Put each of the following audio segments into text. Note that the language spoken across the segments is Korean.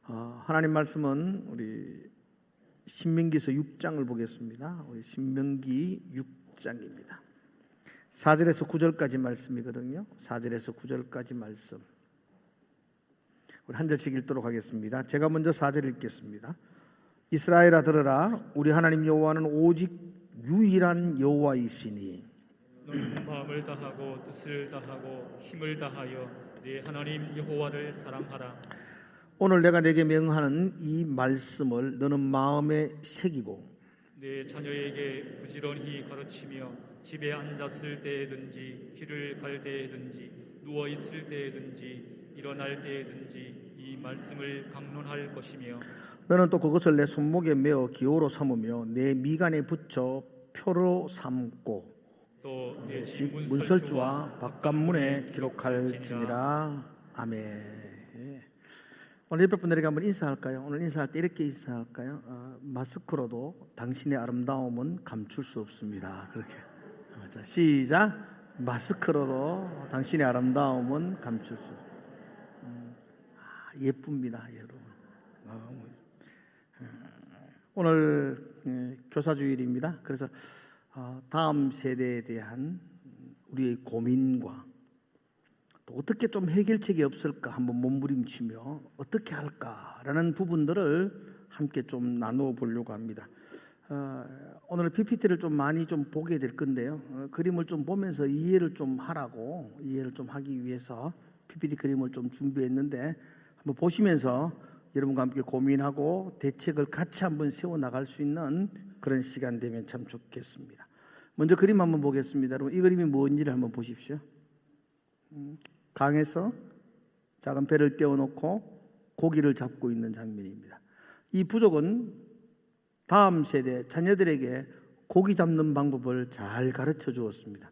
하나님 말씀은 우리 신명기서 6장을 보겠습니다. 우리 신명기 6장입니다. 4절에서 9절까지 말씀이거든요. 4절에서 9절까지 말씀. 우리 한 절씩 읽도록 하겠습니다. 제가 먼저 4절 읽겠습니다. 이스라엘아 들으라, 우리 하나님 여호와는 오직 유일한 여호와이시니 너는 마음을 다하고 뜻을 다하고 힘을 다하여 네 하나님 여호와를 사랑하라. 오늘 내가 내게 명하는 이 말씀을 너는 마음에 새기고 네 자녀에게 부지런히 가르치며 집에 앉았을 때에든지 길을 갈 때에든지 누워 있을 때에든지 일어날 때에든지 이 말씀을 강론할 것이며 너는 또 그것을 내 손목에 메어 기호로 삼으며 내 미간에 붙여 표로 삼고 또 내 집 집 문설주와 바깥문에 기록할지니라. 아멘. 오늘 옆에 분들에게 한번 인사할까요? 오늘 인사할 때 이렇게 인사할까요? 마스크로도 당신의 아름다움은 감출 수 없습니다. 그렇게. 자, 시작. 마스크로도 당신의 아름다움은 감출 수 없습니다. 예쁩니다, 여러분. 오늘 교사주일입니다. 그래서 다음 세대에 대한 우리의 고민과 또 어떻게 좀 해결책이 없을까 한번 몸부림치며 어떻게 할까라는 부분들을 함께 좀 나누어 보려고 합니다. 오늘 PPT를 좀 많이 좀 보게 될 건데요. 그림을 좀 보면서 이해를 좀 하기 위해서 PPT 그림을 좀 준비했는데 한번 보시면서 여러분과 함께 고민하고 대책을 같이 한번 세워 나갈 수 있는 그런 시간 되면 참 좋겠습니다. 먼저 그림 한번 보겠습니다. 여러분, 이 그림이 뭔지를 한번 보십시오. 강에서 작은 배를 떼어놓고 고기를 잡고 있는 장면입니다. 이 부족은 다음 세대 자녀들에게 고기 잡는 방법을 잘 가르쳐 주었습니다.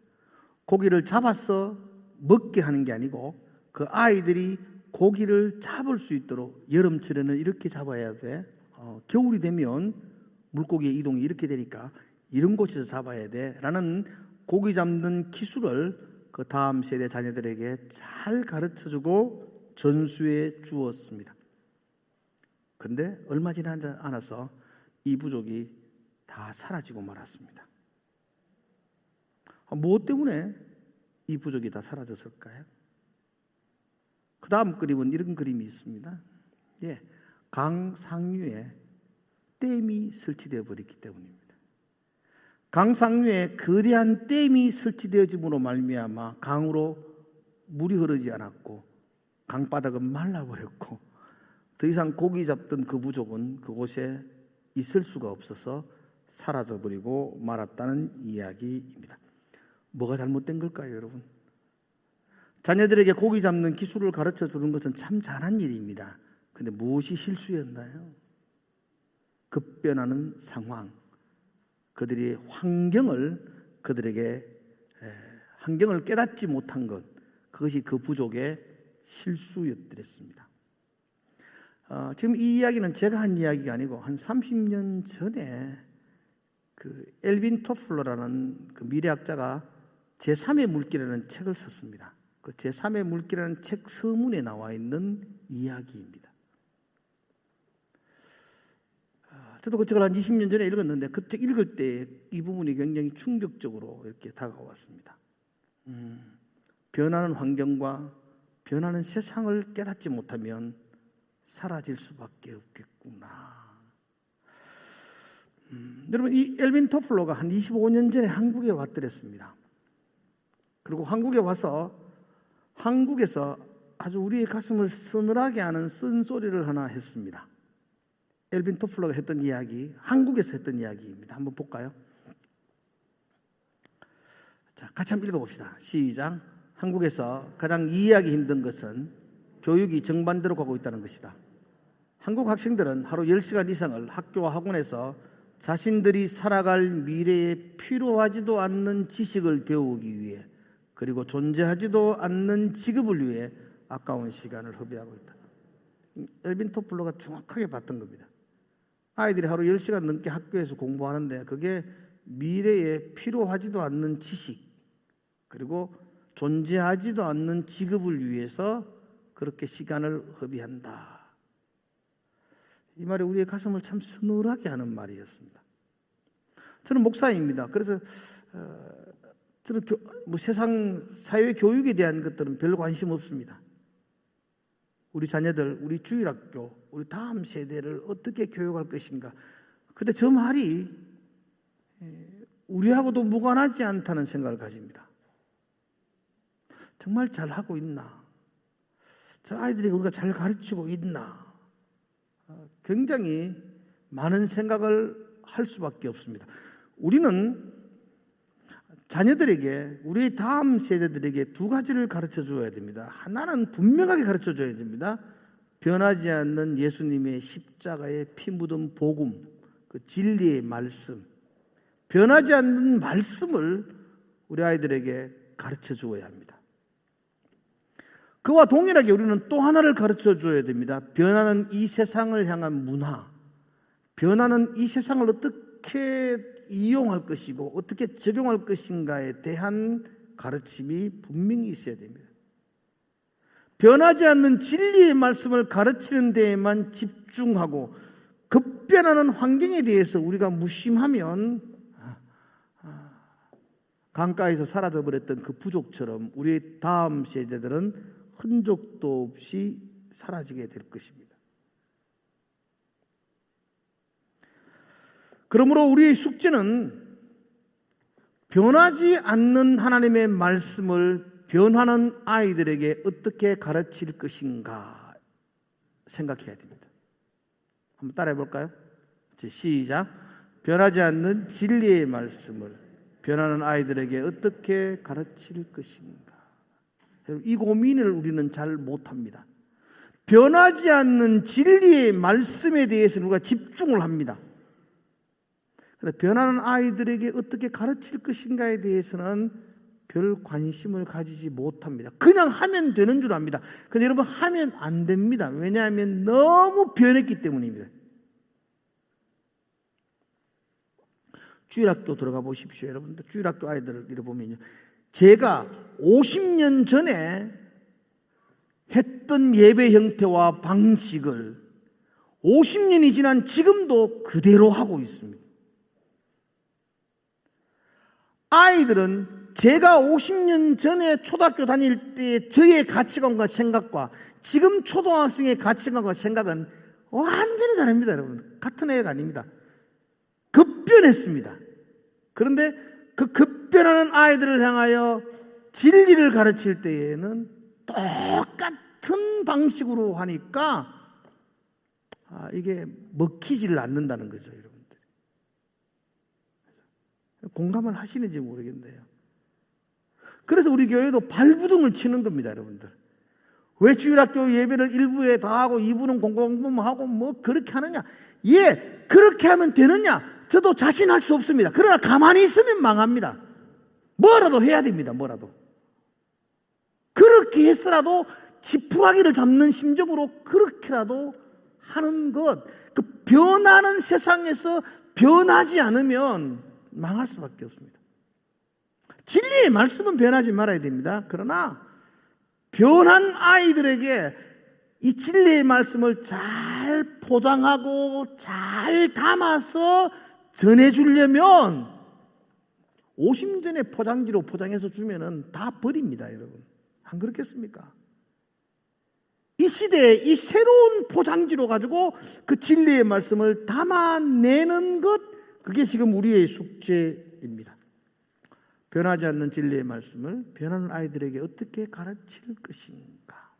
고기를 잡아서 먹게 하는 게 아니고 그 아이들이 고기를 잡을 수 있도록 여름철에는 이렇게 잡아야 돼. 겨울이 되면 물고기의 이동이 이렇게 되니까 이런 곳에서 잡아야 돼 라는 고기 잡는 기술을 그 다음 세대 자녀들에게 잘 가르쳐주고 전수해 주었습니다. 그런데 얼마 지나지 않아서 이 부족이 다 사라지고 말았습니다. 무엇 때문에 이 부족이 다 사라졌을까요? 그 다음 그림은 이런 그림이 있습니다. 강 상류에 댐이 설치되어 버렸기 때문입니다. 강 상류에 거대한 댐이 설치되어짐으로 말미암아 강으로 물이 흐르지 않았고 강바닥은 말라버렸고 더 이상 고기 잡던 그 부족은 그곳에 있을 수가 없어서 사라져버리고 말았다는 이야기입니다. 뭐가 잘못된 걸까요, 여러분? 자녀들에게 고기 잡는 기술을 가르쳐 주는 것은 참 잘한 일입니다. 그런데 무엇이 실수였나요? 급변하는 상황, 그들의 그들에게 환경을 깨닫지 못한 것, 그것이 그 부족의 실수였더랬습니다. 지금 이 이야기는 제가 한 이야기가 아니고 한 30년 전에 그 엘빈 토플러라는 그 미래학자가 제3의 물길이라는 책을 썼습니다. 그 제3의 물길이라는 책 서문에 나와 있는 이야기입니다. 저도 그 책을 한 20년 전에 읽었는데 그 책 읽을 때 이 부분이 굉장히 충격적으로 이렇게 다가왔습니다. 변하는 환경과 변하는 세상을 깨닫지 못하면 사라질 수밖에 없겠구나. 여러분, 이 엘빈 토플러가 한 25년 전에 한국에 왔더랬습니다. 그리고 한국에 와서 한국에서 아주 우리의 가슴을 서늘하게 하는 쓴소리를 하나 했습니다. 엘빈 토플러가 했던 이야기, 한국에서 했던 이야기입니다. 한번 볼까요? 자, 같이 한번 읽어봅시다. 시작. 한국에서 가장 이해하기 힘든 것은 교육이 정반대로 가고 있다는 것이다. 한국 학생들은 하루 10시간 이상을 학교와 학원에서 자신들이 살아갈 미래에 필요하지도 않는 지식을 배우기 위해 그리고 존재하지도 않는 직업을 위해 아까운 시간을 허비하고 있다. 엘빈 토플러가 정확하게 봤던 겁니다. 아이들이 하루 10시간 넘게 학교에서 공부하는데 그게 미래에 필요하지도 않는 지식 그리고 존재하지도 않는 직업을 위해서 그렇게 시간을 허비한다. 이 말이 우리의 가슴을 참 서늘하게 하는 말이었습니다. 저는 목사입니다. 그래서 저는 세상 사회 교육에 대한 것들은 별 관심 없습니다. 우리 자녀들, 우리 주일학교, 우리 다음 세대를 어떻게 교육할 것인가. 근데 저 말이 우리하고도 무관하지 않다는 생각을 가집니다. 정말 잘하고 있나? 저 아이들에게 우리가 잘 가르치고 있나? 굉장히 많은 생각을 할 수밖에 없습니다. 우리는 자녀들에게, 우리 다음 세대들에게 두 가지를 가르쳐 줘야 됩니다. 하나는 분명하게 가르쳐 줘야 됩니다. 변하지 않는 예수님의 십자가의 피 묻은 복음, 그 진리의 말씀, 변하지 않는 말씀을 우리 아이들에게 가르쳐 주어야 합니다. 그와 동일하게 우리는 또 하나를 가르쳐 줘야 됩니다. 변하는 이 세상을 향한 문화, 변하는 이 세상을 어떻게 이용할 것이고 어떻게 적용할 것인가에 대한 가르침이 분명히 있어야 됩니다. 변하지 않는 진리의 말씀을 가르치는 데에만 집중하고 급변하는 환경에 대해서 우리가 무심하면 강가에서 사라져버렸던 그 부족처럼 우리의 다음 세대들은 흔적도 없이 사라지게 될 것입니다. 그러므로 우리의 숙제는 변하지 않는 하나님의 말씀을 변하는 아이들에게 어떻게 가르칠 것인가 생각해야 됩니다. 한번 따라해 볼까요? 시작. 변하지 않는 진리의 말씀을 변하는 아이들에게 어떻게 가르칠 것인가. 이 고민을 우리는 잘 못합니다. 변하지 않는 진리의 말씀에 대해서 우리가 집중을 합니다. 그런데 변하는 아이들에게 어떻게 가르칠 것인가에 대해서는 별 관심을 가지지 못합니다. 그냥 하면 되는 줄 압니다. 그런데 여러분, 하면 안 됩니다. 왜냐하면 너무 변했기 때문입니다. 주일학교 들어가 보십시오. 여러분들 주일학교 아이들을 이렇게 보면요, 제가 50년 전에 했던 예배 형태와 방식을 50년이 지난 지금도 그대로 하고 있습니다. 아이들은 제가 50년 전에 초등학교 다닐 때 저의 가치관과 생각과 지금 초등학생의 가치관과 생각은 완전히 다릅니다. 여러분, 같은 애가 아닙니다. 급변했습니다. 그런데 그 급변하는 아이들을 향하여 진리를 가르칠 때에는 똑같은 방식으로 하니까 이게 먹히지를 않는다는 거죠, 여러분들. 공감을 하시는지 모르겠네요. 그래서 우리 교회도 발부둥을 치는 겁니다, 여러분들. 왜 주일학교 예배를 1부에 다 하고 2부는 공부만 하고 뭐 그렇게 하느냐? 예, 그렇게 하면 되느냐? 저도 자신할 수 없습니다. 그러나 가만히 있으면 망합니다. 뭐라도 해야 됩니다. 뭐라도. 그렇게 했으라도 지푸라기를 잡는 심정으로 그렇게라도 하는 것. 그 변하는 세상에서 변하지 않으면 망할 수밖에 없습니다. 진리의 말씀은 변하지 말아야 됩니다. 그러나 변한 아이들에게 이 진리의 말씀을 잘 포장하고 잘 담아서 전해주려면 50년 전에 포장지로 포장해서 주면은 다 버립니다, 여러분. 안 그렇겠습니까? 이 시대에 이 새로운 포장지로 가지고 그 진리의 말씀을 담아내는 것, 그게 지금 우리의 숙제입니다. 변하지 않는 진리의 말씀을 변하는 아이들에게 어떻게 가르칠 것인가.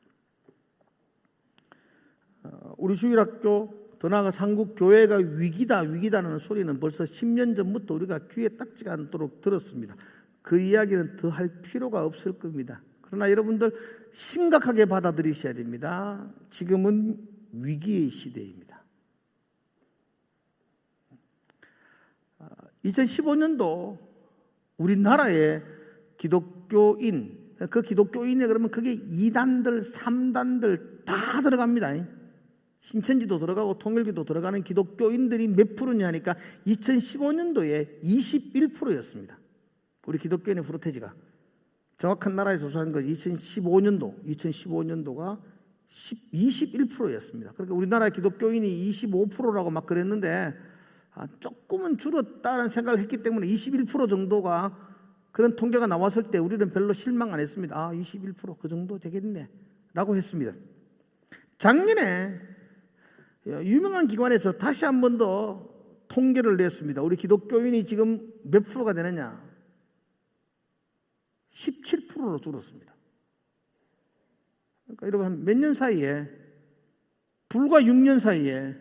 우리 주일학교, 더 나아가 상국교회가 위기다는 소리는 벌써 10년 전부터 우리가 귀에 딱지가 않도록 들었습니다. 그 이야기는 더 할 필요가 없을 겁니다. 그러나 여러분들 심각하게 받아들이셔야 됩니다. 지금은 위기의 시대입니다. 2015년도 우리나라의 기독교인, 그 기독교인에 그러면 그게 2단들, 3단들 다 들어갑니다. 신천지도 들어가고 통일교도 들어가는 기독교인들이 몇 프로냐 하니까 2015년도에 21%였습니다. 우리 기독교인의 프로테지가. 정확한 나라에서 조사한 것이 2015년도가 21%였습니다. 그러니까 우리나라 기독교인이 25%라고 막 그랬는데 조금은 줄었다는 생각을 했기 때문에 21% 정도가 그런 통계가 나왔을 때 우리는 별로 실망 안 했습니다. 21%그 정도 되겠네 라고 했습니다. 작년에 유명한 기관에서 다시 한 번 더 통계를 냈습니다. 우리 기독교인이 지금 몇 프로가 되느냐? 17%로 줄었습니다. 그러니까 여러분 몇 년 사이에, 불과 6년 사이에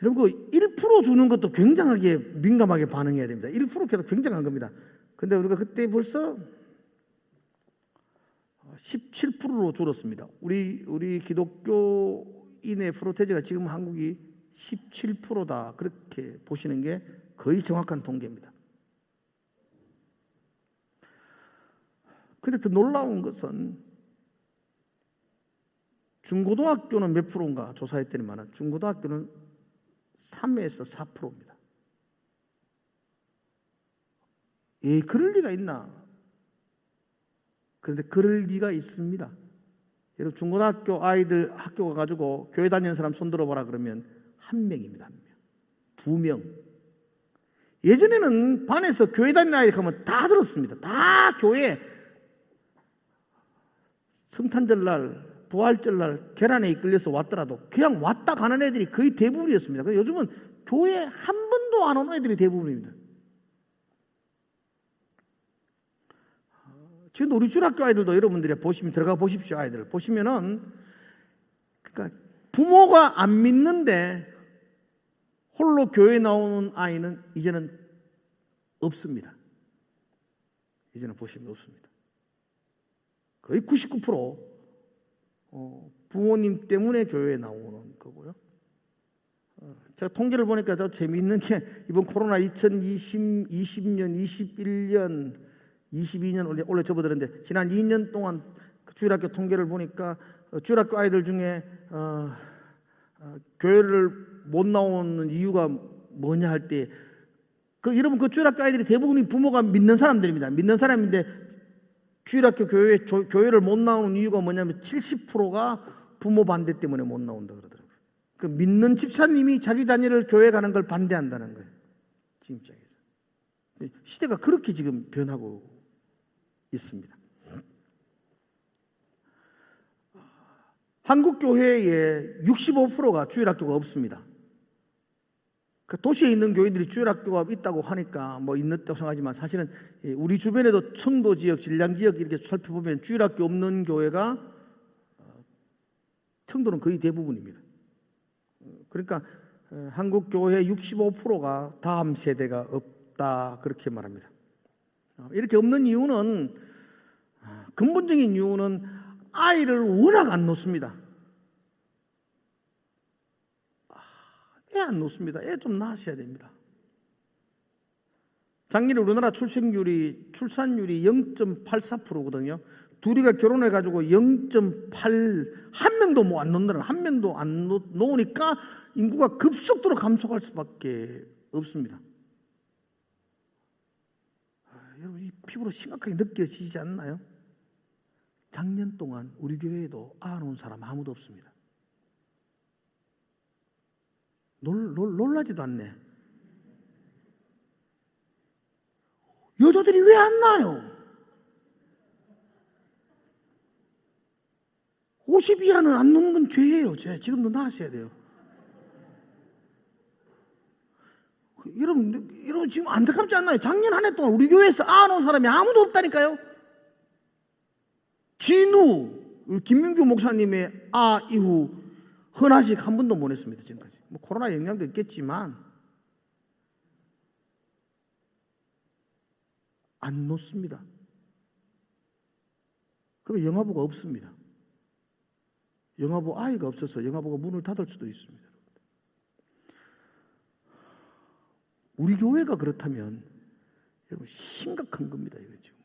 여러분 그 1% 주는 것도 굉장하게 민감하게 반응해야 됩니다. 1%도 굉장한 겁니다. 근데 우리가 그때 벌써 17%로 줄었습니다. 우리 기독교인의 프로테지가 지금 한국이 17%다 그렇게 보시는 게 거의 정확한 통계입니다. 그런데 더 놀라운 것은 중고등학교는 몇 프로인가 조사했더니만 중고등학교는 3에서 4%입니다. 그럴 리가 있나? 그런데 그럴 리가 있습니다. 여러분 중고등학교 아이들 학교 가가지고 교회 다니는 사람 손 들어보라 그러면 1명입니다. 1명. 2명. 예전에는 반에서 교회 다니는 아이들 가면 다 들었습니다. 다 교회 성탄절날, 부활절날 계란에 이끌려서 왔더라도 그냥 왔다 가는 애들이 거의 대부분이었습니다. 그래서 요즘은 교회 한 번도 안 오는 애들이 대부분입니다. 지금 우리 주일학교 아이들도 여러분들이 보시면 들어가 보십시오. 아이들 보시면은 그러니까 부모가 안 믿는데 홀로 교회 나오는 아이는 이제는 없습니다. 이제는 보시면 없습니다. 거의 99% 부모님 때문에 교회에 나오는 거고요. 제가 통계를 보니까 더 재미있는 게 이번 코로나 2020년, 21년, 22년 원래 접어들었는데 지난 2년 동안 주일학교 통계를 보니까 주일학교 아이들 중에 교회를 못 나오는 이유가 뭐냐 할 때 여러분 그 주일학교 아이들이 대부분이 부모가 믿는 사람들입니다. 믿는 사람인데 주일학교 교회를 못 나오는 이유가 뭐냐면 70%가 부모 반대 때문에 못 나온다 그러더라고요. 그 믿는 집사님이 자기 자녀를 교회 가는 걸 반대한다는 거예요. 지금 시대가 그렇게 지금 변하고 있습니다. 한국 교회의 65%가 주일학교가 없습니다. 도시에 있는 교회들이 주일학교가 있다고 하니까 뭐 있는다고 생각하지만 사실은 우리 주변에도 청도 지역, 진량 지역 이렇게 살펴보면 주일학교 없는 교회가 청도는 거의 대부분입니다. 그러니까 한국 교회 65%가 다음 세대가 없다 그렇게 말합니다. 이렇게 없는 이유는 근본적인 이유는 아이를 워낙 안 놓습니다. 애 안 놓습니다. 애 좀 낳으셔야 됩니다. 작년에 우리나라 출산율이 0.84%거든요. 둘이가 결혼해가지고 0.8, 한 명도 뭐 안 놓는다는, 한 명도 안 놓으니까 인구가 급속도로 감소할 수밖에 없습니다. 여러분, 이 피부로 심각하게 느껴지지 않나요? 작년 동안 우리 교회에도 안 온 사람 아무도 없습니다. 놀라지도 않네. 여자들이 왜 안 나요? 50 이하는 안 놓는 건 죄예요. 지금도 나으셔야 돼요. 여러분 지금 안타깝지 않나요? 작년 한 해 동안 우리 교회에서 안 온 사람이 아무도 없다니까요. 진우 김민규 목사님의 이후 헌화식 한 번도 못 했습니다. 지금까지. 뭐 코로나 영향도 있겠지만 안 놓습니다. 그럼 영화부가 없습니다. 영화부 아이가 없어서 영화부가 문을 닫을 수도 있습니다. 우리 교회가 그렇다면 여러분 심각한 겁니다. 이거 지금.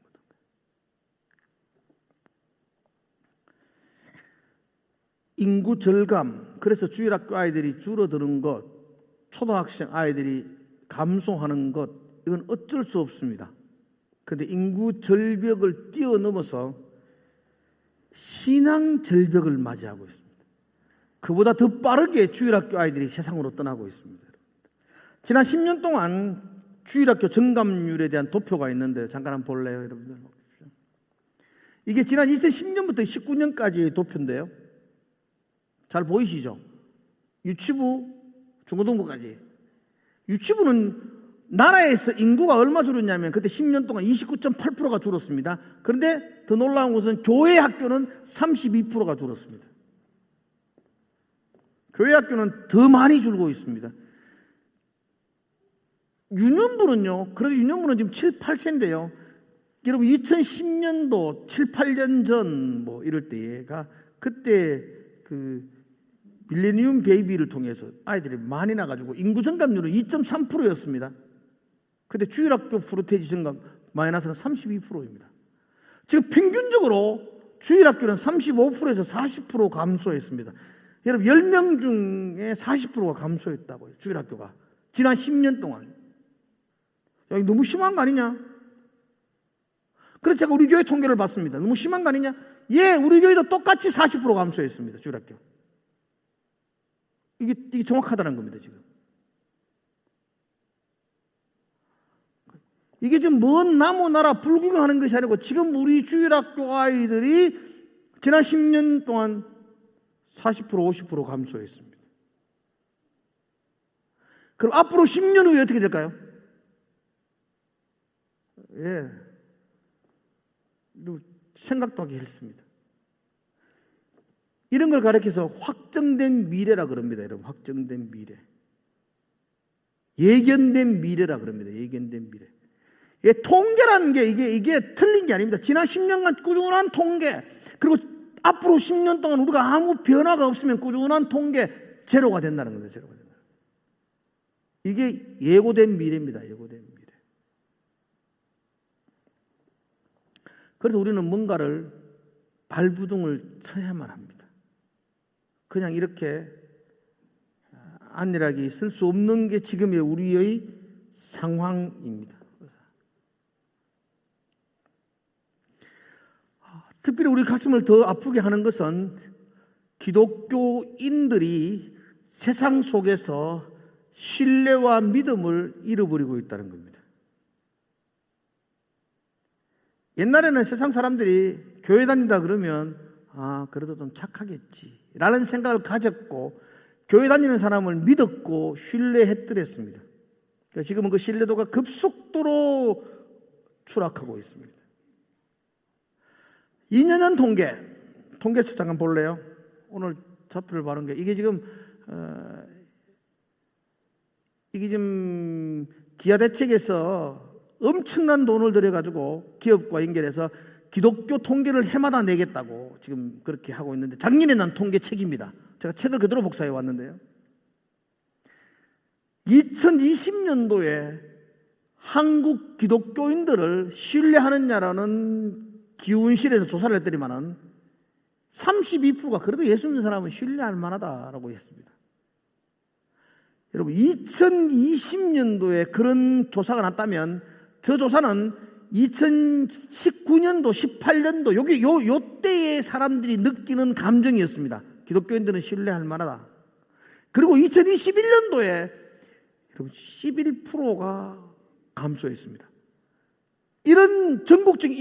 인구 절감, 그래서 주일학교 아이들이 줄어드는 것, 초등학생 아이들이 감소하는 것, 이건 어쩔 수 없습니다. 그런데 인구 절벽을 뛰어넘어서 신앙 절벽을 맞이하고 있습니다. 그보다 더 빠르게 주일학교 아이들이 세상으로 떠나고 있습니다. 지난 10년 동안 주일학교 정감률에 대한 도표가 있는데 잠깐 한번 볼래요, 여러분들? 이게 지난 2010년부터 19년까지의 도표인데요. 잘 보이시죠? 유치부, 중고등부까지. 유치부는 나라에서 인구가 얼마 줄었냐면 그때 10년 동안 29.8%가 줄었습니다. 그런데 더 놀라운 것은 교회 학교는 32%가 줄었습니다. 교회 학교는 더 많이 줄고 있습니다. 유년부는요, 그래도 유년부는 지금 7, 8세인데요. 여러분 2010년도 7, 8년 전 뭐 이럴 때가 그때 그 밀레니엄 베이비를 통해서 아이들이 많이 나가지고 인구 증감률은 2.3%였습니다. 그때 주일학교 프로테이지 증감 마이너스는 32%입니다. 지금 평균적으로 주일학교는 35%에서 40% 감소했습니다. 여러분 10명 중에 40%가 감소했다고요. 주일학교가 지난 10년 동안. 야, 이거 너무 심한 거 아니냐? 그래서 제가 우리 교회 통계를 봤습니다. 너무 심한 거 아니냐? 예, 우리 교회도 똑같이 40% 감소했습니다. 주일학교. 이게 정확하다는 겁니다, 지금. 이게 지금 먼 나무 나라 불구경하는 것이 아니고 지금 우리 주일학교 아이들이 지난 10년 동안 40%, 50% 감소했습니다. 그럼 앞으로 10년 후에 어떻게 될까요? 예. 생각도 하기 싫습니다. 이런 걸 가리켜서 확정된 미래라 그럽니다, 여러분. 확정된 미래. 예견된 미래라 그럽니다. 예견된 미래. 예, 통계라는 게 이게 틀린 게 아닙니다. 지난 10년간 꾸준한 통계, 그리고 앞으로 10년 동안 우리가 아무 변화가 없으면 꾸준한 통계 제로가 된다는 겁니다. 제로가 된다. 이게 예고된 미래입니다. 예고된 미래. 그래서 우리는 뭔가를 발부둥을 쳐야만 합니다. 그냥 이렇게 안일하게 있을 수 없는 게 지금의 우리의 상황입니다. 특별히 우리 가슴을 더 아프게 하는 것은 기독교인들이 세상 속에서 신뢰와 믿음을 잃어버리고 있다는 겁니다. 옛날에는 세상 사람들이 교회 다닌다 그러면 그래도 좀 착하겠지 라는 생각을 가졌고 교회 다니는 사람을 믿었고 신뢰했더랬습니다. 지금은 그 신뢰도가 급속도로 추락하고 있습니다. 2년 전 통계수 잠깐 볼래요? 오늘 좌표를 바른 게 이게 지금 기아대책에서 엄청난 돈을 들여가지고 기업과 연결해서 기독교 통계를 해마다 내겠다고 지금 그렇게 하고 있는데 작년에 난 통계책입니다. 제가 책을 그대로 복사해 왔는데요. 2020년도에 한국 기독교인들을 신뢰하느냐라는 기운실에서 조사를 했더니만은 32%가 그래도 예수 믿는 사람은 신뢰할 만하다라고 했습니다. 여러분 2020년도에 그런 조사가 났다면 저 조사는 2019년도, 18년도 요 때의 사람들이 느끼는 감정이었습니다. 기독교인들은 신뢰할 만하다. 그리고 2021년도에 여러분 11%가 감소했습니다. 이런 전국적인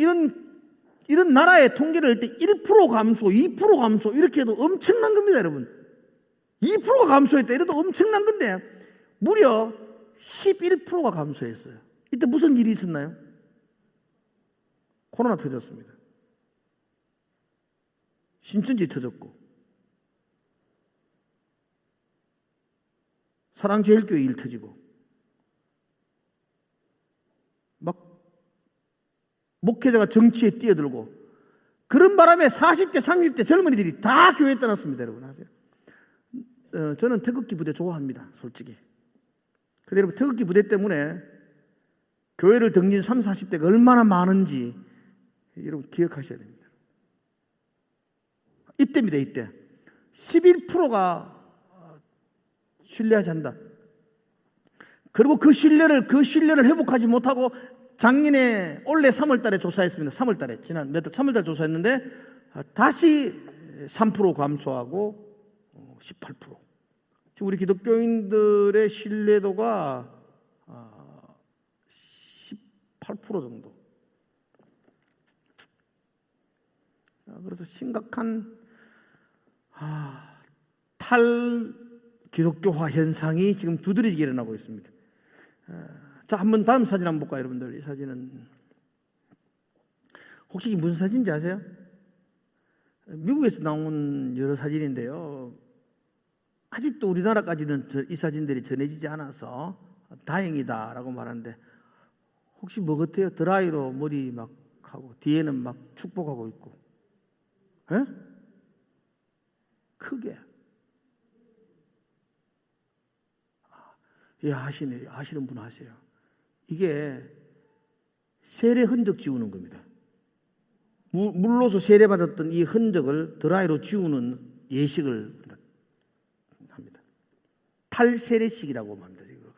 이런 나라의 통계를 할 때 1% 감소, 2% 감소 이렇게 해도 엄청난 겁니다, 여러분. 2%가 감소했다 이래도 엄청난 건데 무려 11%가 감소했어요. 이때 무슨 일이 있었나요? 코로나 터졌습니다. 신천지 터졌고 사랑제일교회 일 터지고 막 목회자가 정치에 뛰어들고 그런 바람에 40대, 30대 젊은이들이 다 교회 떠났습니다. 여러분 아세요? 저는 태극기 부대 좋아합니다. 솔직히. 근데 여러분 태극기 부대 때문에 교회를 등진 30, 40대가 얼마나 많은지 여러분 기억하셔야 됩니다. 이때입니다. 이때 11%가 신뢰하지 않는다. 그리고 그 신뢰를 회복하지 못하고 작년에 올해 3월달에 조사했습니다. 3월달에 지난 몇 달 3월달에 조사했는데 다시 3% 감소하고 18%. 지금 우리 기독교인들의 신뢰도가 18% 정도. 그래서 심각한 탈기독교화 현상이 지금 두드러지게 일어나고 있습니다. 자, 한번 다음 사진 한번 볼까요, 여러분들? 이 사진은 혹시 이게 무슨 사진인지 아세요? 미국에서 나온 여러 사진인데요. 아직도 우리나라까지는 이 사진들이 전해지지 않아서 다행이다라고 말하는데, 혹시 뭐 같아요? 드라이로 머리 막 하고 뒤에는 막 축복하고 있고, 에? 크게. 예, 아시는 분 아세요? 이게 세례 흔적 지우는 겁니다. 물로서 세례받았던 이 흔적을 드라이로 지우는 예식을 합니다. 탈세례식이라고 합니다. 이걸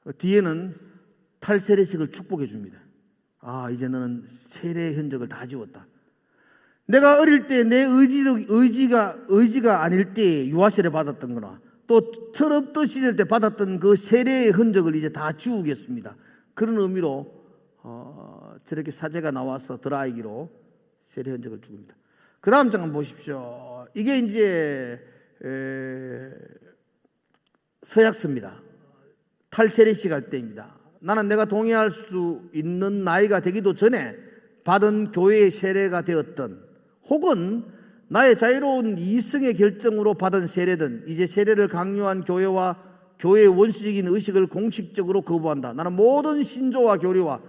가르쳤어요. 뒤에는 탈세례식을 축복해 줍니다. 이제 너는 세례 흔적을 다 지웠다. 내가 어릴 때 내 의지가 아닐 때 유아세례 받았던 거나 또 철없던 시절 때 받았던 그 세례의 흔적을 이제 다 지우겠습니다. 그런 의미로 저렇게 사제가 나와서 드라이기로 세례 흔적을 줍니다. 그 다음 장 한번 보십시오. 이게 이제 서약서입니다. 탈세례식 할 때입니다. 나는 내가 동의할 수 있는 나이가 되기도 전에 받은 교회의 세례가 되었던, 혹은 나의 자유로운 이성의 결정으로 받은 세례든 이제 세례를 강요한 교회와 교회의 원시적인 의식을 공식적으로 거부한다. 나는 모든 신조와 교리와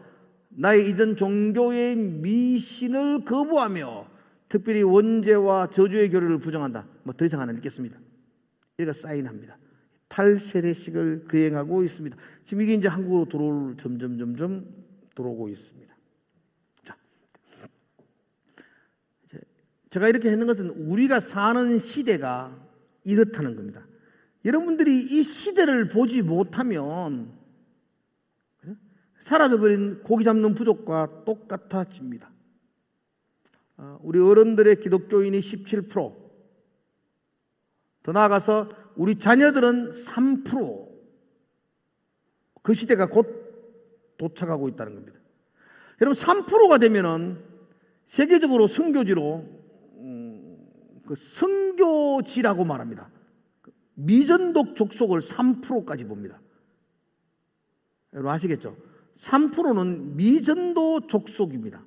나의 이전 종교의 미신을 거부하며 특별히 원죄와 저주의 교리를 부정한다. 더 이상 안 읽겠습니다. 이렇게 사인합니다. 탈세례식을 거행하고 있습니다. 지금 이게 이제 한국으로 점점 들어오고 있습니다. 자, 제가 이렇게 했는 것은 우리가 사는 시대가 이렇다는 겁니다. 여러분들이 이 시대를 보지 못하면 사라져버린 고기 잡는 부족과 똑같아집니다. 우리 어른들의 기독교인이 17%, 더 나아가서 우리 자녀들은 3%, 그 시대가 곧 도착하고 있다는 겁니다. 여러분, 3%가 되면은 세계적으로 선교지로 그 선교지라고 말합니다. 미전독 족속을 3%까지 봅니다. 여러분 아시겠죠? 3%는 미전도 족속입니다.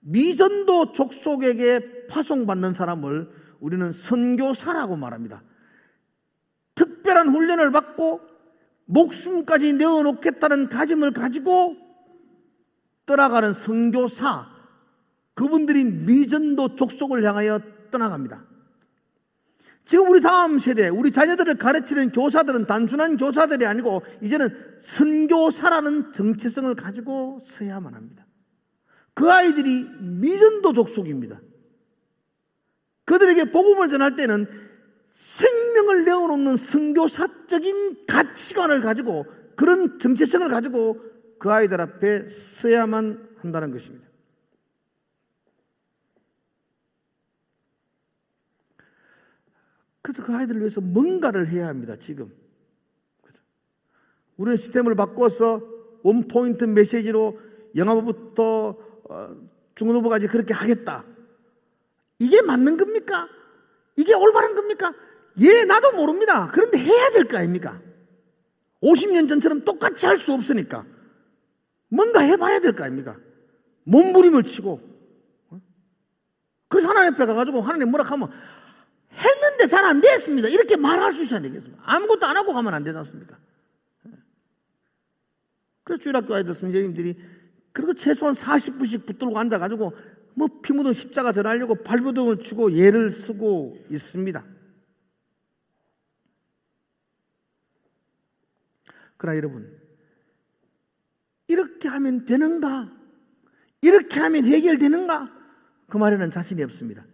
미전도 족속에게 파송받는 사람을 우리는 선교사라고 말합니다. 특별한 훈련을 받고 목숨까지 내어놓겠다는 다짐을 가지고 떠나가는 선교사, 그분들이 미전도 족속을 향하여 떠나갑니다. 지금 우리 다음 세대, 우리 자녀들을 가르치는 교사들은 단순한 교사들이 아니고 이제는 선교사라는 정체성을 가지고 서야만 합니다. 그 아이들이 미전도 족속입니다. 그들에게 복음을 전할 때는 생명을 내어놓는 선교사적인 가치관을 가지고, 그런 정체성을 가지고 그 아이들 앞에 서야만 한다는 것입니다. 그래서 그 아이들을 위해서 뭔가를 해야 합니다. 지금 우리는 시스템을 바꿔서 원포인트 메시지로 영화부터 중고등부까지 그렇게 하겠다. 이게 맞는 겁니까? 이게 올바른 겁니까? 예, 나도 모릅니다. 그런데 해야 될 거 아닙니까? 50년 전처럼 똑같이 할 수 없으니까 뭔가 해봐야 될 거 아닙니까? 몸부림을 치고. 그래서 하나님 앞에 가가지고 하나님 뭐라 하면 했는데 잘 안 됐습니다. 이렇게 말할 수 있어야 되겠습니다. 아무것도 안 하고 가면 안 되지 않습니까? 그래서 주일학교 아이들 선생님들이 그리고 최소한 40분씩 붙들고 앉아가지고 뭐 피 묻은 십자가 전하려고 발버둥을 치고 예를 쓰고 있습니다. 그러나 여러분, 이렇게 하면 되는가? 이렇게 하면 해결되는가? 그 말에는 자신이 없습니다.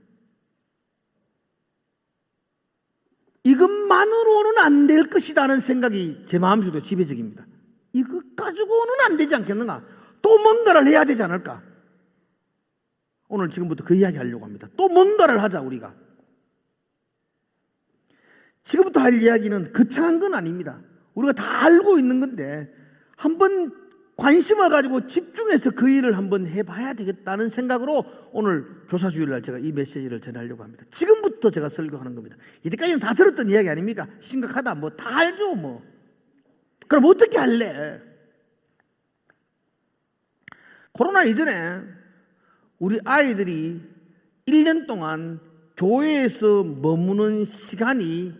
이것만으로는 안 될 것이라는 생각이 제 마음속에 지배적입니다. 이것 가지고는 안 되지 않겠는가? 또 뭔가를 해야 되지 않을까? 오늘 지금부터 그 이야기 하려고 합니다. 또 뭔가를 하자 우리가. 지금부터 할 이야기는 거창한 건 아닙니다. 우리가 다 알고 있는 건데 한번 관심을 가지고 집중해서 그 일을 한번 해봐야 되겠다는 생각으로 오늘 교사주일날 제가 이 메시지를 전하려고 합니다. 지금부터 제가 설교하는 겁니다. 이때까지는 다 들었던 이야기 아닙니까? 심각하다 뭐 다 알죠 뭐. 그럼 어떻게 할래? 코로나 이전에 우리 아이들이 1년 동안 교회에서 머무는 시간이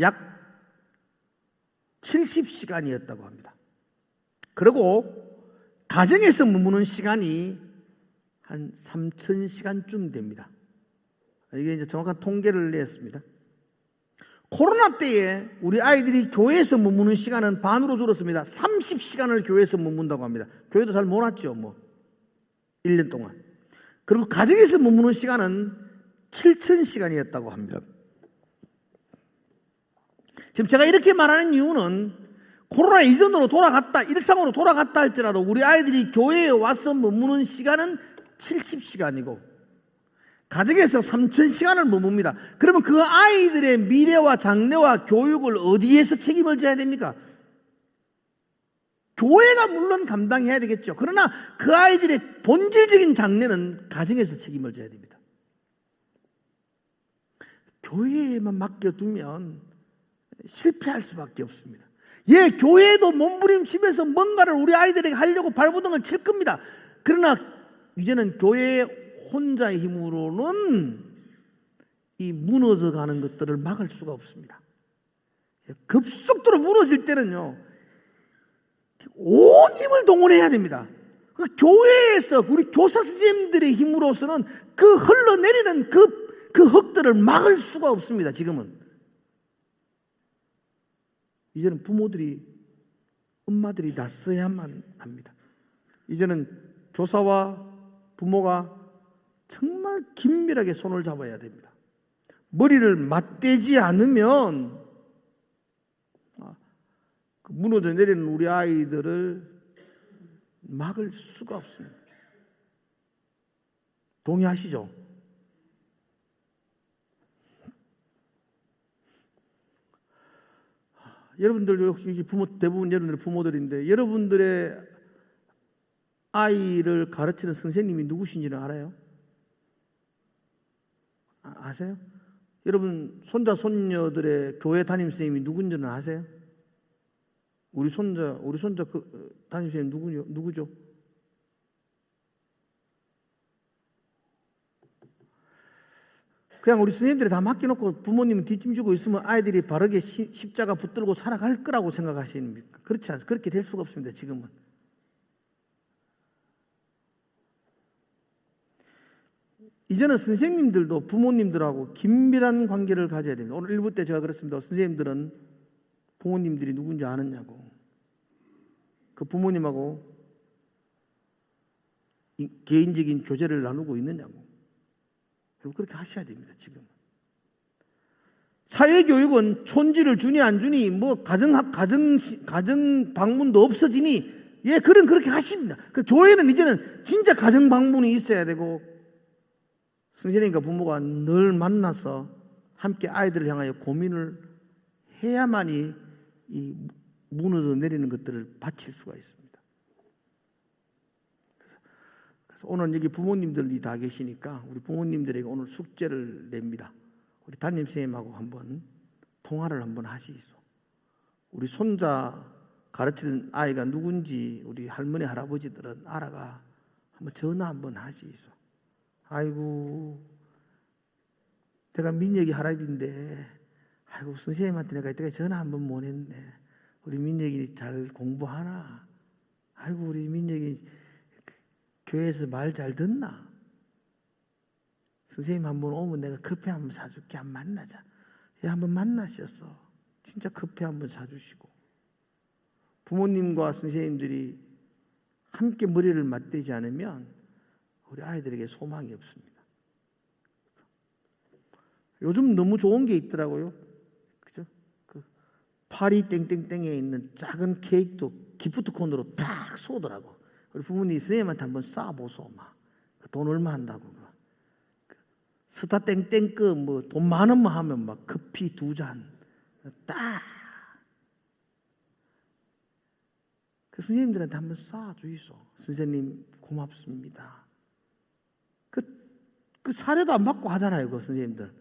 약 70시간이었다고 합니다. 그리고 가정에서 머무는 시간이 한 3,000시간쯤 됩니다. 이게 이제 정확한 통계를 냈습니다. 코로나 때에 우리 아이들이 교회에서 머무는 시간은 반으로 줄었습니다. 30시간을 교회에서 머문다고 합니다. 교회도 잘 못 왔죠, 뭐. 1년 동안. 그리고 가정에서 머무는 시간은 7,000시간이었다고 합니다. 지금 제가 이렇게 말하는 이유는 코로나 이전으로 돌아갔다, 일상으로 돌아갔다 할지라도 우리 아이들이 교회에 와서 머무는 시간은 70시간이고 가정에서 3,000시간을 머뭅니다. 그러면 그 아이들의 미래와 장래와 교육을 어디에서 책임을 져야 됩니까? 교회가 물론 감당해야 되겠죠. 그러나 그 아이들의 본질적인 장래는 가정에서 책임을 져야 됩니다. 교회에만 맡겨두면 실패할 수밖에 없습니다. 예, 교회도 몸부림치면서 뭔가를 우리 아이들에게 하려고 발버둥을 칠 겁니다. 그러나 이제는 교회 혼자의 힘으로는 이 무너져가는 것들을 막을 수가 없습니다. 급속도로 무너질 때는요, 온 힘을 동원해야 됩니다. 교회에서 우리 교사 선생님들의 힘으로서는 그 흘러내리는 그 흙들을 막을 수가 없습니다. 지금은. 이제는 부모들이, 엄마들이 나서야만 합니다. 이제는 교사와 부모가 정말 긴밀하게 손을 잡아야 됩니다. 머리를 맞대지 않으면 무너져 내리는 우리 아이들을 막을 수가 없습니다. 동의하시죠? 여러분들 여기 대부분 여러분들의 부모들인데 여러분들의 아이를 가르치는 선생님이 누구신지는 알아요? 아세요? 여러분 손자 손녀들의 교회 담임 선생님이 누군지는 아세요? 우리 손자 그 담임 선생님 누구죠? 그냥 우리 선생님들이 다 맡겨놓고 부모님은 뒷짐지고 있으면 아이들이 바르게 십자가 붙들고 살아갈 거라고 생각하십니까? 그렇지 않습니다. 그렇게 될 수가 없습니다. 지금은. 이제는 선생님들도 부모님들하고 긴밀한 관계를 가져야 됩니다. 오늘 1부 때 제가 그랬습니다. 선생님들은 부모님들이 누군지 아느냐고. 그 부모님하고 개인적인 교제를 나누고 있느냐고. 그렇게 하셔야 됩니다. 지금. 사회교육은 촌지를 주니 안 주니 뭐 가정 방문도 없어지니 예, 그렇게 하십니다. 그 교회는 이제는 진짜 가정 방문이 있어야 되고 선생님과 부모가 늘 만나서 함께 아이들을 향하여 고민을 해야만이 이 무너져 내리는 것들을 바칠 수가 있습니다. 그래서 오늘 여기 부모님들이 다 계시니까 우리 부모님들에게 오늘 숙제를 냅니다. 우리 담임선생님하고 한번 통화를 한번 하시소. 우리 손자 가르치는 아이가 누군지 우리 할머니 할아버지들은 알아가 한번 전화 한번 하시소. 아이고 내가 민혁이 할아버지인데 아이고 선생님한테 내가 이때까지 전화 한번 못 했네. 우리 민혁이 잘 공부하나? 아이고 우리 민혁이 교회에서 말 잘 듣나? 선생님 한번 오면 내가 커피 한번 사줄게. 한번 만나자. 예, 한번 만나셨어. 진짜 커피 한번 사주시고. 부모님과 선생님들이 함께 머리를 맞대지 않으면 우리 아이들에게 소망이 없습니다. 요즘 너무 좋은 게 있더라고요. 그죠? 그 파리 땡땡땡에 있는 작은 케이크도 기프트콘으로 딱 쏘더라고. 우리 부모님이 선생님한테 한번 쏴보소. 막. 돈 얼마 한다고. 스타 땡땡 돈 많으면 하면 막 커피 2잔 딱. 그 선생님들한테 한번 쏴주이소. 선생님 고맙습니다. 그 사례도 안 받고 하잖아요, 그 선생님들.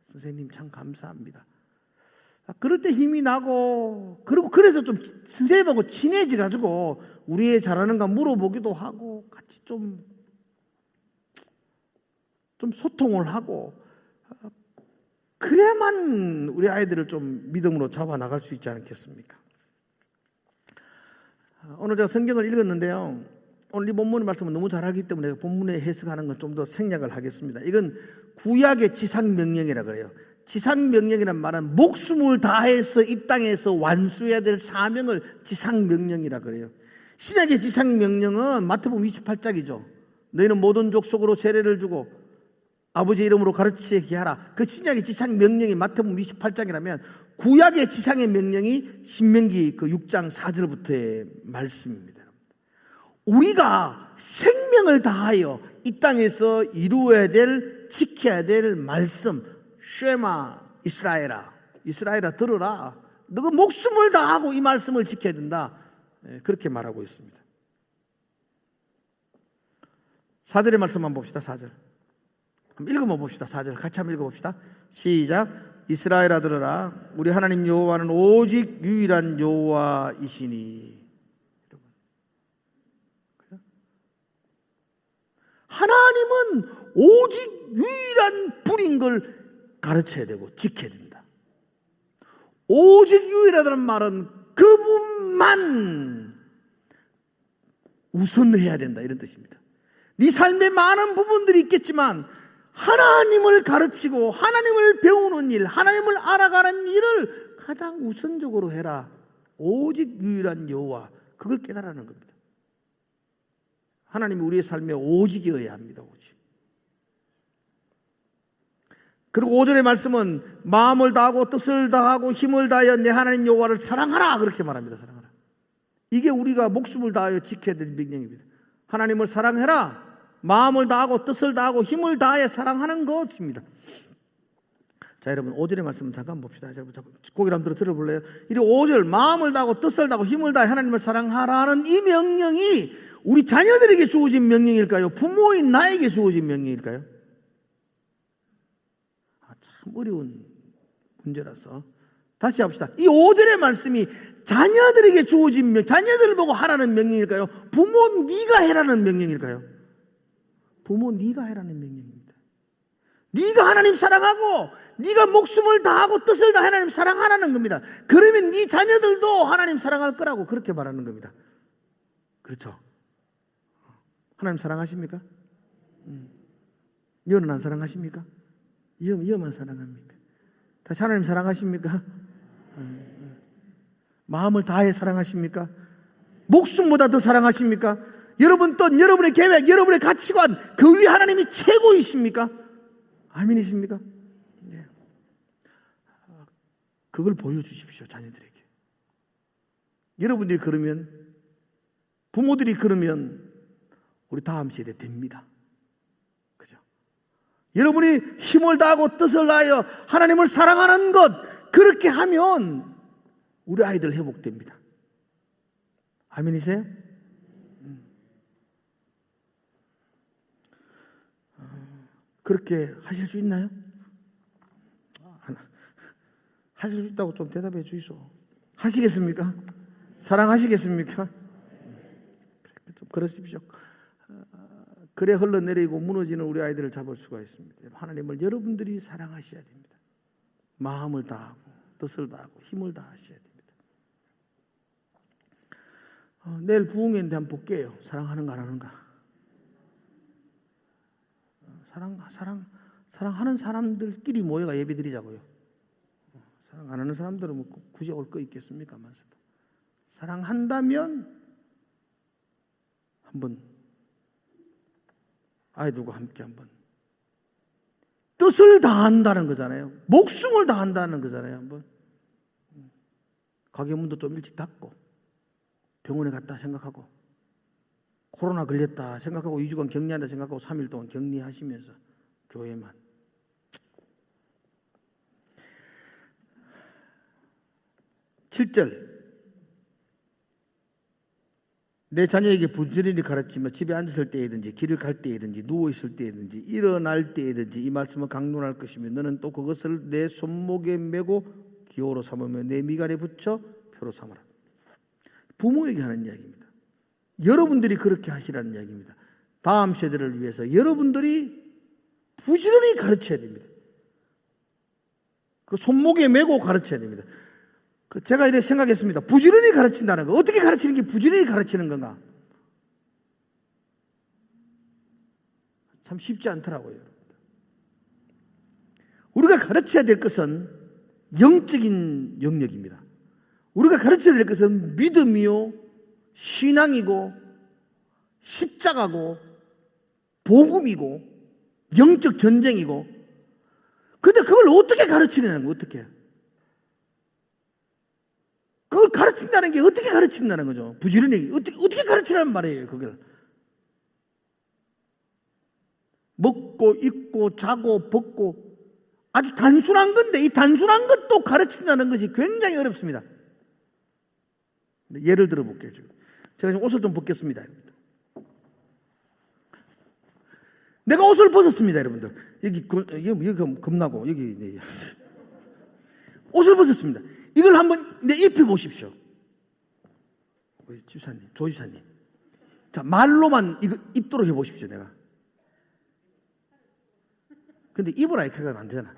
선생님 참 감사합니다. 그럴 때 힘이 나고, 그리고 그래서 좀 선생님하고 친해져가지고 우리 애 잘하는가 물어보기도 하고 같이 좀 소통을 하고, 그래야만 우리 아이들을 좀 믿음으로 잡아 나갈 수 있지 않겠습니까? 오늘 제가 성경을 읽었는데요, 오늘 이 본문의 말씀은 너무 잘 알기 때문에 본문에 해석하는 건 좀 더 생략을 하겠습니다. 이건 구약의 지상명령이라 그래요. 지상명령이란 말은 목숨을 다해서 이 땅에서 완수해야 될 사명을 지상명령이라 그래요. 신약의 지상명령은 마태복음 28장이죠. 너희는 모든 족속으로 세례를 주고 아버지 이름으로 가르치게 하라. 그 신약의 지상명령이 마태복음 28장이라면 구약의 지상의 명령이 신명기 그 6장 4절부터의 말씀입니다. 우리가 생명을 다하여 이 땅에서 이루어야 될, 지켜야 될 말씀, 쉐마 이스라엘아, 이스라엘아 들으라. 너가 목숨을 다하고 이 말씀을 지켜야 된다. 그렇게 말하고 있습니다. 4절의 말씀 한번 봅시다. 4절 한번 읽어봐 봅시다. 4절 같이 한번 읽어봅시다. 시작. 이스라엘아 들으라. 우리 하나님 여호와는 오직 유일한 여호와이시니. 하나님은 오직 유일한 분인 걸 가르쳐야 되고 지켜야 된다. 오직 유일하다는 말은 그분만 우선해야 된다, 이런 뜻입니다. 네 삶에 많은 부분들이 있겠지만 하나님을 가르치고 하나님을 배우는 일, 하나님을 알아가는 일을 가장 우선적으로 해라. 오직 유일한 여호와, 그걸 깨달으라는 겁니다. 하나님이 우리의 삶에 오직이어야 합니다. 오직. 그리고 5절의 말씀은 마음을 다하고 뜻을 다하고 힘을 다하여 내 하나님 여호와를 사랑하라, 그렇게 말합니다. 사랑하라. 이게 우리가 목숨을 다하여 지켜야 될 명령입니다. 하나님을 사랑해라. 마음을 다하고 뜻을 다하고 힘을 다하여 사랑하는 것입니다. 자, 여러분 5절의 말씀 잠깐 봅시다. 고기를 한번 들어볼래요? 이 5절 마음을 다하고 뜻을 다하고 힘을 다하여 하나님을 사랑하라는 이 명령이 우리 자녀들에게 주어진 명령일까요? 부모인 나에게 주어진 명령일까요? 참 어려운 문제라서 다시 합시다. 이 5절의 말씀이 자녀들에게 주어진 자녀들을 보고 하라는 명령일까요? 부모 네가 해라는 명령일까요? 부모 네가 해라는 명령입니다. 네가 하나님 사랑하고 네가 목숨을 다하고 뜻을 다해 하나님 사랑하라는 겁니다. 그러면 네 자녀들도 하나님 사랑할 거라고 그렇게 말하는 겁니다. 그렇죠? 하나님 사랑하십니까? 여는 안 사랑하십니까? 여만 사랑합니까? 다시 하나님 사랑하십니까? 마음을 다해 사랑하십니까? 목숨보다 더 사랑하십니까? 여러분 또 여러분의 계획, 여러분의 가치관, 그 위에 하나님이 최고이십니까? 아멘이십니까? 네. 그걸 보여주십시오, 자녀들에게. 여러분들이 그러면, 부모들이 그러면 우리 다음 세대 됩니다. 그죠? 여러분이 힘을 다하고 뜻을 다하여 하나님을 사랑하는 것, 그렇게 하면 우리 아이들 회복됩니다. 아멘이세요? 그렇게 하실 수 있나요? 하실 수 있다고 좀 대답해 주시오. 하시겠습니까? 사랑하시겠습니까? 좀 그러십시오. 그래 흘러내리고 무너지는 우리 아이들을 잡을 수가 있습니다. 하나님을 여러분들이 사랑하셔야 됩니다. 마음을 다하고 뜻을 다하고 힘을 다하셔야 됩니다. 내일 부흥회인데 한번 볼게요. 사랑하는가 안 하는가. 사랑하는 사람들끼리 모여가 예배 드리자고요. 사랑 안 하는 사람들은 뭐 굳이 올 거 있겠습니까? 사랑한다면 한번 아이들과 함께 한번 뜻을 다한다는 거잖아요. 목숨을 다한다는 거잖아요. 한번 가게 문도 좀 일찍 닫고 병원에 갔다 생각하고 코로나 걸렸다 생각하고 2주간 격리한다 생각하고 3일 동안 격리하시면서 교회만. (7절) 내 자녀에게 부지런히 가르치며 집에 앉았을 때이든지 길을 갈 때이든지 누워있을 때이든지 일어날 때이든지 이 말씀을 강론할 것이며 너는 또 그것을 내 손목에 메고 기호로 삼으며 내 미간에 붙여 표로 삼으라. 부모에게 하는 이야기입니다. 여러분들이 그렇게 하시라는 이야기입니다. 다음 세대를 위해서 여러분들이 부지런히 가르쳐야 됩니다. 그 손목에 메고 가르쳐야 됩니다. 제가 이렇게 생각했습니다. 부지런히 가르친다는 거. 어떻게 가르치는 게 부지런히 가르치는 건가? 참 쉽지 않더라고요. 우리가 가르쳐야 될 것은 영적인 영역입니다. 우리가 가르쳐야 될 것은 믿음이요, 신앙이고, 십자가고, 복음이고, 영적 전쟁이고, 근데 그걸 어떻게 가르치느냐는 거예요, 어떻게. 그걸 가르친다는 게 어떻게 가르친다는 거죠. 부지런히 어떻게 가르치라는 말이에요. 그걸 먹고 입고 자고 벗고 아주 단순한 건데 이 단순한 것도 가르친다는 것이 굉장히 어렵습니다. 예를 들어 볼게요. 제가 지금 옷을 좀 벗겠습니다. 내가 옷을 벗었습니다, 여러분들. 여기 겁나고 여기 옷을 벗었습니다. 이걸 한번 입혀 보십시오. 우리 집사님, 조 집사님. 자, 말로만 이거 입도록 해 보십시오, 내가. 근데 입으라 이렇게 하면 안 되잖아.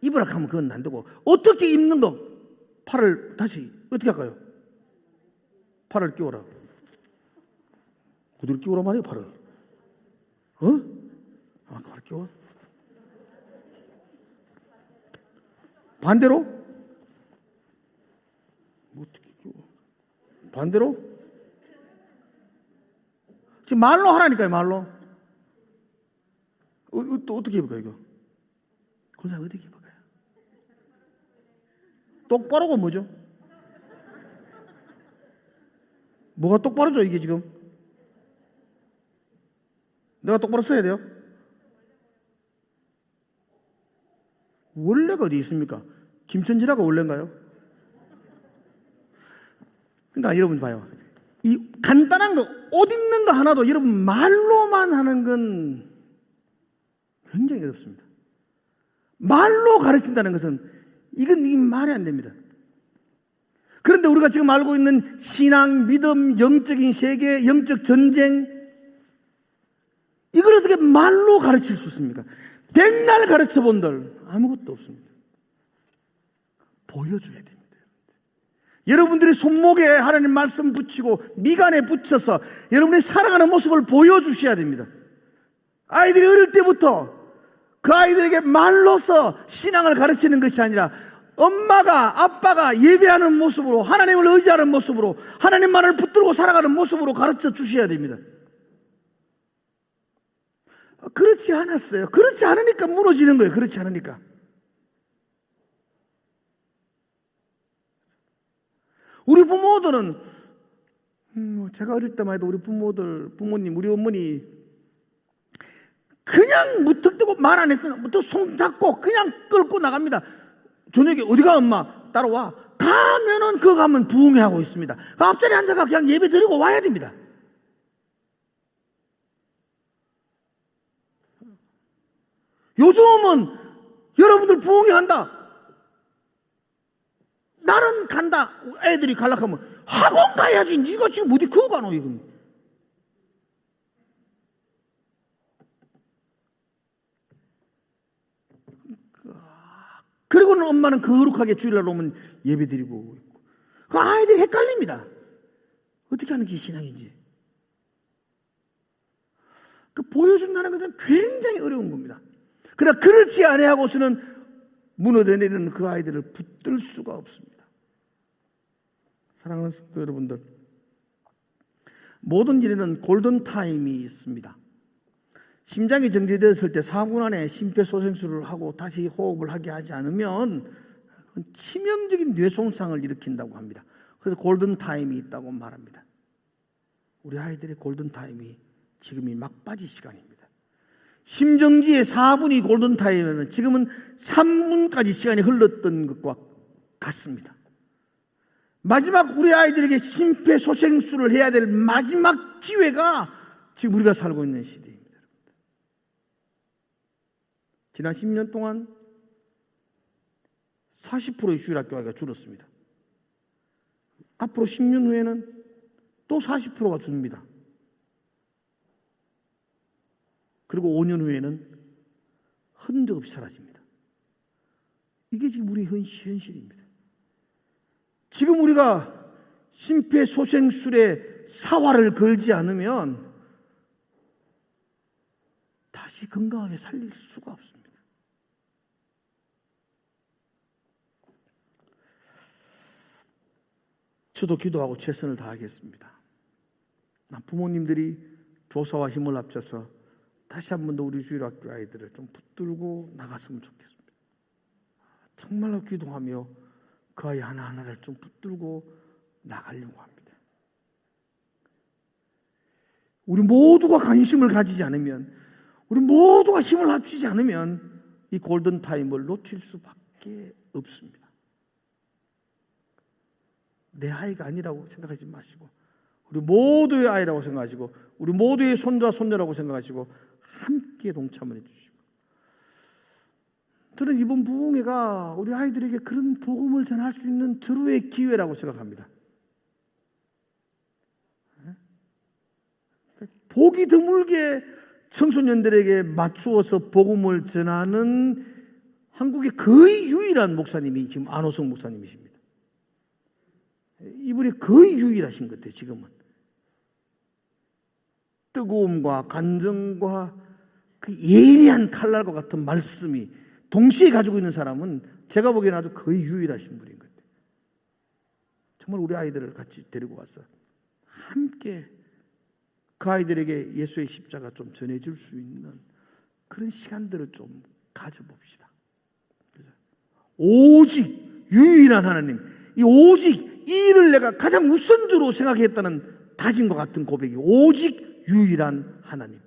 입으라 하면 그건 안 되고, 어떻게 입는 거, 팔을 다시, 어떻게 할까요? 팔을 끼워라. 어디로 끼우라 말이에요, 팔을? 팔을 끼워? 반대로? 어떻게 끼워? 반대로? 지금 말로 하라니까요, 말로. 또 어떻게 해볼까요, 이거? 그 사람 어떻게 해볼까요? 똑바로가 뭐죠? 뭐가 똑바로죠, 이게 지금? 내가 똑바로 써야 돼요? 원래가 어디 있습니까? 김천지라가 원래인가요? 그러니까 여러분 봐요. 이 간단한 거, 옷 입는 거 하나도 여러분 말로만 하는 건 굉장히 어렵습니다. 말로 가르친다는 것은 이건 이 말이 안 됩니다. 그런데 우리가 지금 알고 있는 신앙, 믿음, 영적인 세계, 영적 전쟁, 이걸 어떻게 말로 가르칠 수 있습니까? 백날 가르쳐 본들 아무것도 없습니다. 보여줘야 됩니다. 여러분들이 손목에 하나님 말씀 붙이고 미간에 붙여서 여러분이 살아가는 모습을 보여주셔야 됩니다. 아이들이 어릴 때부터 그 아이들에게 말로서 신앙을 가르치는 것이 아니라 엄마가 아빠가 예배하는 모습으로 하나님을 의지하는 모습으로 하나님만을 붙들고 살아가는 모습으로 가르쳐 주셔야 됩니다. 그렇지 않았어요. 그렇지 않으니까 무너지는 거예요. 그렇지 않으니까. 우리 부모들은 제가 어릴 때만 해도 우리 부모님, 우리 어머니 그냥 무턱대고 말 안 했으면 무턱 손잡고 그냥 끌고 나갑니다. 저녁에 어디가 엄마? 따라와. 가면은 그거 가면 부흥회 하고 있습니다. 그 앞자리에 앉아가 그냥 예배 드리고 와야 됩니다. 요즘은 여러분들 부흥회 한다. 나는 간다. 애들이 갈락하면 학원 가야지. 네가 지금 어디 그거 가노 이거. 그리고는 엄마는 거룩하게 주일날 오면 예배 드리고 있고. 그 아이들이 헷갈립니다. 어떻게 하는지 신앙인지. 그 보여준다는 것은 굉장히 어려운 겁니다. 그러나 그렇지 아니하고서는 무너져내리는 그 아이들을 붙들 수가 없습니다. 사랑하는 성도 여러분들, 모든 일에는 골든타임이 있습니다. 심장이 정지되었을 때 4분 안에 심폐소생술을 하고 다시 호흡을 하게 하지 않으면 치명적인 뇌손상을 일으킨다고 합니다. 그래서 골든타임이 있다고 말합니다. 우리 아이들의 골든타임이 지금이 막바지 시간입니다. 심정지의 4분이 골든타임이면 지금은 3분까지 시간이 흘렀던 것과 같습니다. 마지막 우리 아이들에게 심폐소생술을 해야 될 마지막 기회가 지금 우리가 살고 있는 시대입니다. 지난 10년 동안 40%의 주일학교 아이가 줄었습니다. 앞으로 10년 후에는 또 40%가 줍니다. 그리고 5년 후에는 흔적 없이 사라집니다. 이게 지금 우리 현실입니다. 지금 우리가 심폐소생술에 사활을 걸지 않으면 다시 건강하게 살릴 수가 없습니다. 저도 기도하고 최선을 다하겠습니다. 부모님들이 조사와 힘을 합쳐서 다시 한 번 더 우리 주일학교 아이들을 좀 붙들고 나갔으면 좋겠습니다. 정말로 기도하며 그 아이 하나하나를 좀 붙들고 나가려고 합니다. 우리 모두가 관심을 가지지 않으면, 우리 모두가 힘을 합치지 않으면 이 골든타임을 놓칠 수밖에 없습니다. 내 아이가 아니라고 생각하지 마시고 우리 모두의 아이라고 생각하시고 우리 모두의 손자 손녀라고 생각하시고 함께 동참을 해주시고, 저는 이번 부흥회가 우리 아이들에게 그런 복음을 전할 수 있는 절호의 기회라고 생각합니다. 보기 드물게 청소년들에게 맞추어서 복음을 전하는 한국의 거의 유일한 목사님이 지금 안호성 목사님이십니다. 이분이 거의 유일하신 것 같아요. 지금은 뜨거움과 간정과 그 예리한 칼날과 같은 말씀이 동시에 가지고 있는 사람은 제가 보기에는 아주 거의 유일하신 분인 것 같아요. 정말 우리 아이들을 같이 데리고 와서 함께 그 아이들에게 예수의 십자가 좀 전해줄 수 있는 그런 시간들을 좀 가져봅시다. 오직 유일한 하나님, 이 오직 이 일을 내가 가장 우선적으로 생각했다는 다짐과 같은 고백이 오직 유일한 하나님,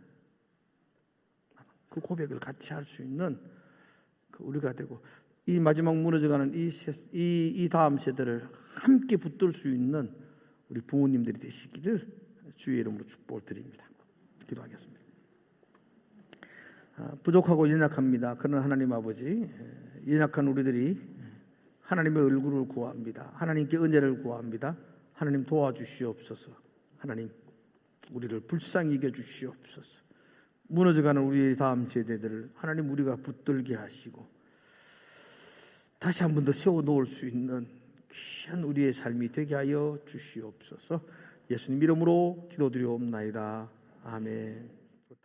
그 고백을 같이 할 수 있는 우리가 되고, 이 마지막 무너져가는 이 다음 세대를 함께 붙들 수 있는 우리 부모님들이 되시기를 주의 이름으로 축복을 드립니다. 기도하겠습니다. 부족하고 연약합니다. 그러나 하나님 아버지, 연약한 우리들이 하나님의 얼굴을 구합니다. 하나님께 은혜를 구합니다. 하나님 도와주시옵소서. 하나님 우리를 불쌍히 여겨주시옵소서. 무너져가는 우리의 다음 세대들을 하나님 우리가 붙들게 하시고 다시 한 번 더 세워놓을 수 있는 귀한 우리의 삶이 되게 하여 주시옵소서. 예수님 이름으로 기도드리옵나이다. 아멘.